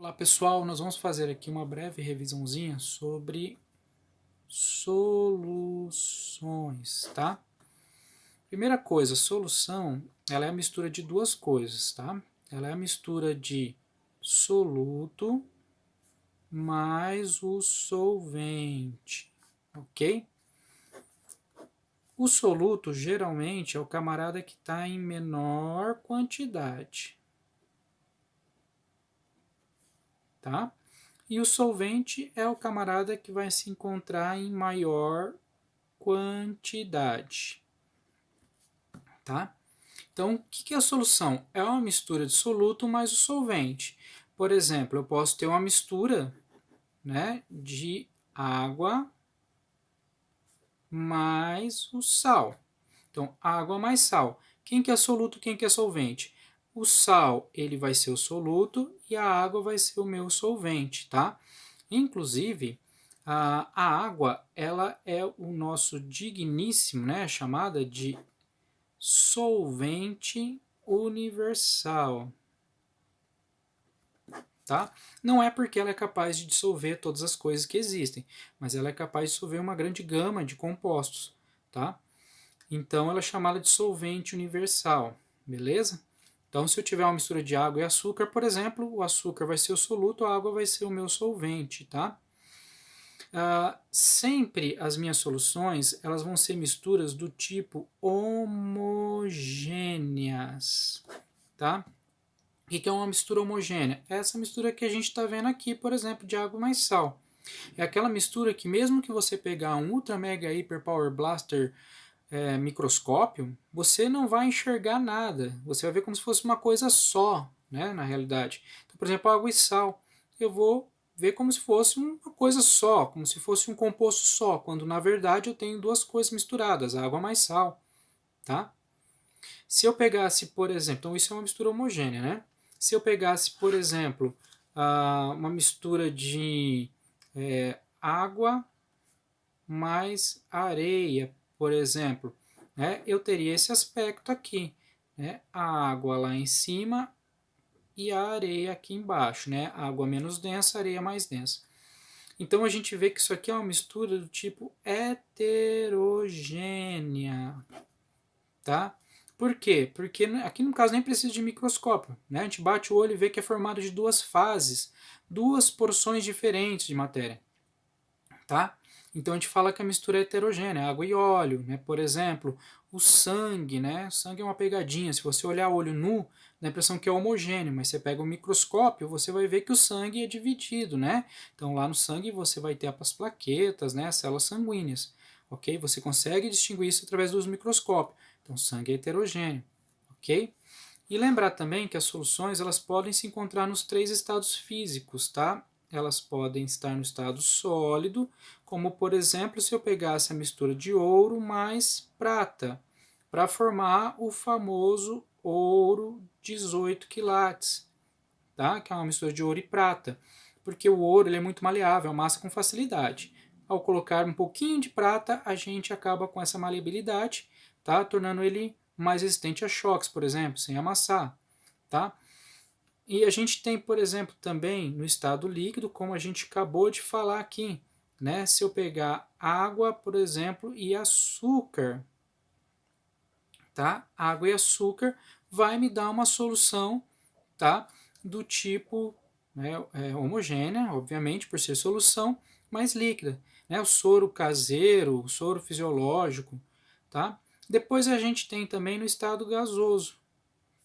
Olá pessoal, nós vamos fazer aqui uma breve revisãozinha sobre soluções, tá? Primeira coisa, solução, ela é a mistura de duas coisas, tá? Ela é a mistura de soluto mais o solvente, ok? O soluto geralmente é o camarada que está em menor quantidade, tá? E o solvente é o camarada que vai se encontrar em maior quantidade, tá? Então, o que é a solução? É uma mistura de soluto mais o solvente. Por exemplo, eu posso ter uma mistura, né, de água mais o sal. Então, água mais sal. Quem que é soluto, quem que é solvente? O sal, ele vai ser o soluto e a água vai ser o meu solvente, tá? Inclusive, a água, ela é o nosso digníssimo, né, chamada de solvente universal, tá? Não é porque ela é capaz de dissolver todas as coisas que existem, mas ela é capaz de dissolver uma grande gama de compostos, tá? Então ela é chamada de solvente universal, beleza? Então se eu tiver uma mistura de água e açúcar, por exemplo, o açúcar vai ser o soluto, a água vai ser o meu solvente, tá? Sempre as minhas soluções elas vão ser misturas do tipo homogêneas, tá? O que é uma mistura homogênea? É essa mistura que a gente está vendo aqui, por exemplo, de água mais sal. É aquela mistura que mesmo que você pegar um Ultra Mega Hyper Power Blaster microscópio, você não vai enxergar nada. Você vai ver como se fosse uma coisa só, né, na realidade. Então, por exemplo, água e sal. Eu vou ver como se fosse uma coisa só, como se fosse um composto só, quando na verdade eu tenho duas coisas misturadas, água mais sal, tá? Se eu pegasse, por exemplo, então isso é uma mistura homogênea, né? Se eu pegasse, por exemplo, uma mistura de água mais areia, por exemplo, né? Eu teria esse aspecto aqui, né? A água lá em cima e a areia aqui embaixo, né? Água menos densa, areia mais densa. Então a gente vê que isso aqui é uma mistura do tipo heterogênea, tá? Por quê? Porque aqui no caso nem precisa de microscópio, né? A gente bate o olho e vê que é formado de duas fases, duas porções diferentes de matéria, tá? Então a gente fala que a mistura é heterogênea, água e óleo, né? Por exemplo, o sangue, né? O sangue é uma pegadinha. Se você olhar olho nu, dá a impressão que é homogêneo, mas você pega o microscópio, você vai ver que o sangue é dividido, né? Então lá no sangue você vai ter as plaquetas, né? As células sanguíneas, ok? Você consegue distinguir isso através dos microscópios. Então o sangue é heterogêneo, ok? E lembrar também que as soluções elas podem se encontrar nos três estados físicos, tá? Elas podem estar no estado sólido, como por exemplo se eu pegasse a mistura de ouro mais prata, para formar o famoso ouro 18 quilates, tá? Que é uma mistura de ouro e prata, porque o ouro ele é muito maleável, amassa com facilidade. Ao colocar um pouquinho de prata, a gente acaba com essa maleabilidade, tá? Tornando ele mais resistente a choques, por exemplo, sem amassar, tá? E a gente tem, por exemplo, também no estado líquido, como a gente acabou de falar aqui, né? Se eu pegar água, por exemplo, e açúcar, tá? Água e açúcar vai me dar uma solução, tá? Do tipo, né, homogênea, obviamente, por ser solução, mas líquida, né? O soro caseiro, o soro fisiológico, tá? Depois a gente tem também no estado gasoso,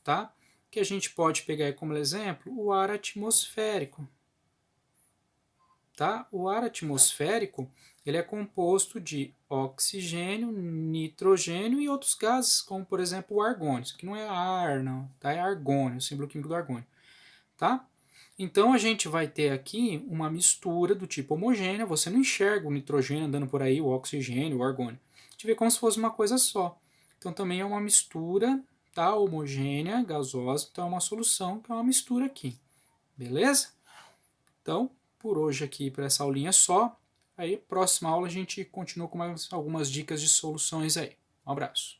tá? Que a gente pode pegar como exemplo o ar atmosférico, tá? O ar atmosférico ele é composto de oxigênio, nitrogênio e outros gases, como por exemplo o argônio. Isso aqui não é ar, não, tá? É argônio, o símbolo químico do argônio, tá? Então a gente vai ter aqui uma mistura do tipo homogênea, você não enxerga o nitrogênio andando por aí, o oxigênio, o argônio. A gente vê como se fosse uma coisa só. Então também é uma mistura, tá? Homogênea, gasosa, então é uma solução que é uma mistura aqui. Beleza? Então, por hoje aqui para essa aulinha só. Aí, próxima aula a gente continua com mais algumas dicas de soluções aí. Um abraço.